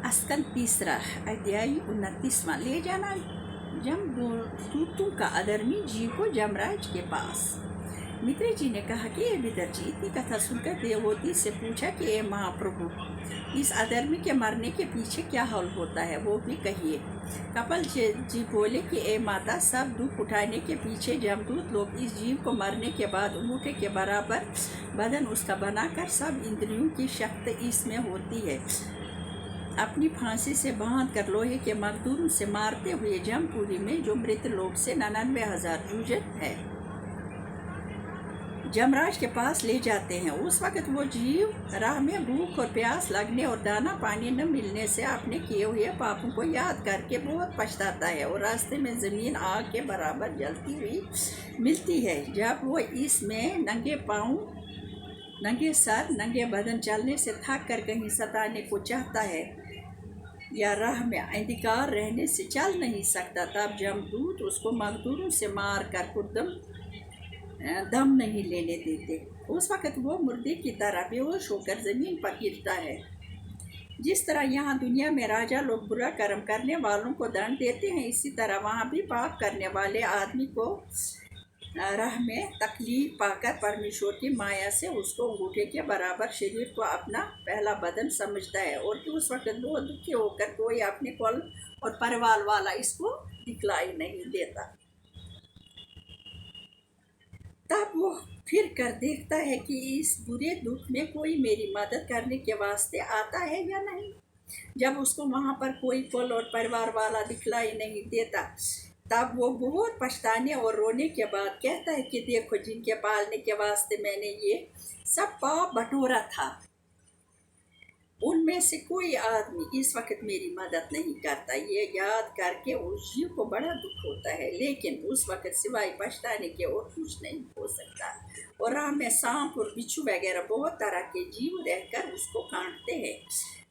स्कंद तीसरा अध्याय 29वां। ले जाना जमदूतों का अधर्मी जीव को यमराज के पास। मित्र जी ने कहा कि विदर जी, इतनी कथा सुनकर देवहूति से पूछा कि ए महाप्रभु, इस अधर्मी के मरने के पीछे क्या हाल होता है, वो भी कहिए। कपिल जी बोले कि ए माता, सब दुख उठाने के पीछे जमदूत लोग इस जीव को मरने के बाद अंगूठे के बराबर बदन उसका बनाकर सब इंद्रियों की शक्ति इसमें होती है, अपनी फांसी से बांध कर लोहे के मजदूरों से मारते हुए जमपुरी में जो मृत लोग से 99,000 जूझत है, जमराज के पास ले जाते हैं। उस वक्त वो जीव राह में भूख और प्यास लगने और दाना पानी न मिलने से अपने किए हुए पापों को याद करके बहुत पछताता है और रास्ते में ज़मीन आग के बराबर जलती हुई मिलती है। जब वो इसमें नंगे पाँव, नंगे सर, नंगे बदन चलने से थक कर कहीं सताने को चाहता है या राह में अंधकार रहने से चल नहीं सकता, तब जमदूत उसको मजदूरों से मार कर खुदम दम नहीं लेने देते। उस वक्त वो मुर्दे की तरह बेहोश होकर ज़मीन पर गिरता है। जिस तरह यहाँ दुनिया में राजा लोग बुरा कर्म करने वालों को दंड देते हैं, इसी तरह वहाँ भी पाप करने वाले आदमी को राह में तकलीफ पाकर परमेश्वर की माया से उसको अंगूठे के बराबर शरीर को अपना पहला बदन समझता है और कि उस वक्त बहुत दुखी होकर कोई अपने कुल और परिवार वाला इसको दिखलाई नहीं देता। तब वो फिर कर देखता है कि इस बुरे दुख में कोई मेरी मदद करने के वास्ते आता है या नहीं। जब उसको वहाँ पर कोई कुल और परिवार वाला दिखलाई नहीं देता, तब वो बहुत पछताने और रोने के बाद कहता है कि देखो, जिनके पालने के वास्ते मैंने ये सब पाप बटोरा था, उनमें से कोई आदमी इस वक्त मेरी मदद नहीं करता। ये याद करके उस जीव को बड़ा दुख होता है, लेकिन उस वक्त सिवाय पछताने के और कुछ नहीं हो सकता। और राह में सांप और बिच्छू वगैरह बहुत तरह के जीव रहकर उसको काटते हैं।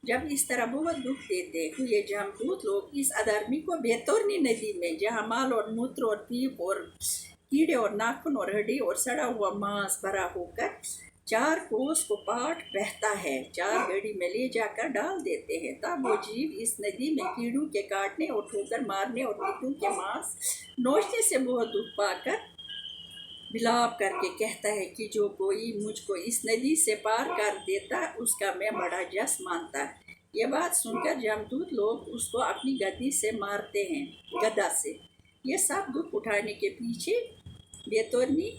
जब इस तरह बहुत दुख देते हुए जमदूत लोग इस अधर्मी को बेतौरनी नदी में, जहाँ माल और मूत्र और पीप और कीड़े और नाखून और हड्डी और सड़ा हुआ मांस भरा होकर 4 कोस को पाट बहता है, 4 घड़ी में ले जाकर डाल देते हैं। तब वो जीव इस नदी में कीड़ों के काटने और ठोकर मारने और मृत्यु के मांस नोचने से बहुत दुख पाकर विलाप करके कहता है कि जो कोई मुझको इस नदी से पार कर देता, उसका मैं बड़ा जस मानता। ये बात सुनकर जमदूत लोग उसको अपनी गद्दी से मारते हैं, गदा से। ये सब दुख उठाने के पीछे बेतौरनी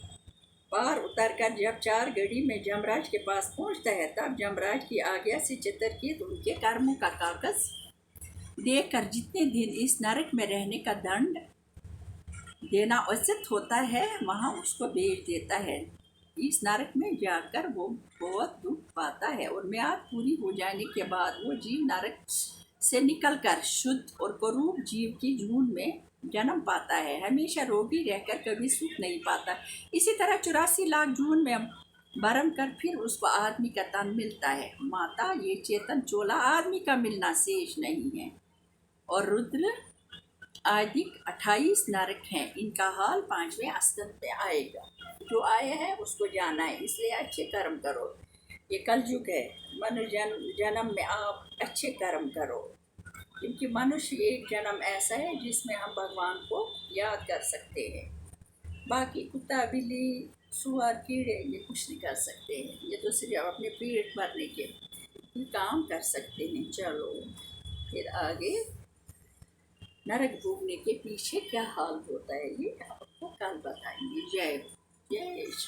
पार उतरकर जब 4 घड़ी में जमराज के पास पहुंचता है, तब जमराज की आज्ञा से चित्रकीत उनके कर्मों का कागज देकर जितने दिन इस नरक में रहने का दंड देना उचित होता है, वहां उसको भेज देता है। इस नरक में जाकर वो बहुत दुख पाता है और म्याद पूरी हो जाने के बाद वो जीव नरक से निकलकर शुद्ध और करूप जीव की जून में जन्म पाता है। हमेशा रोगी रहकर कभी सुख नहीं पाता। इसी तरह 84 लाख जून में बरम कर फिर उसको आदमी का तन मिलता है। माता, ये चेतन चोला आदमी का मिलना शेष नहीं है। और रुद्र आदि 28 नरक हैं, इनका हाल 5वें स्कंद में आएगा। जो आया है उसको जाना है, इसलिए अच्छे कर्म करो। ये कलयुग है, मनुष्य जन्म में आप अच्छे कर्म करो, क्योंकि मनुष्य एक जन्म ऐसा है जिसमें हम भगवान को याद कर सकते हैं। बाकी कुत्ता, बिल्ली, सुअर, कीड़े ये कुछ नहीं कर सकते हैं। ये तो सिर्फ अपने पेट भरने के काम कर सकते हैं। चलो फिर आगे नरक भोगने के पीछे क्या हाल होता है, ये आपको कल बताएंगे। जय जय।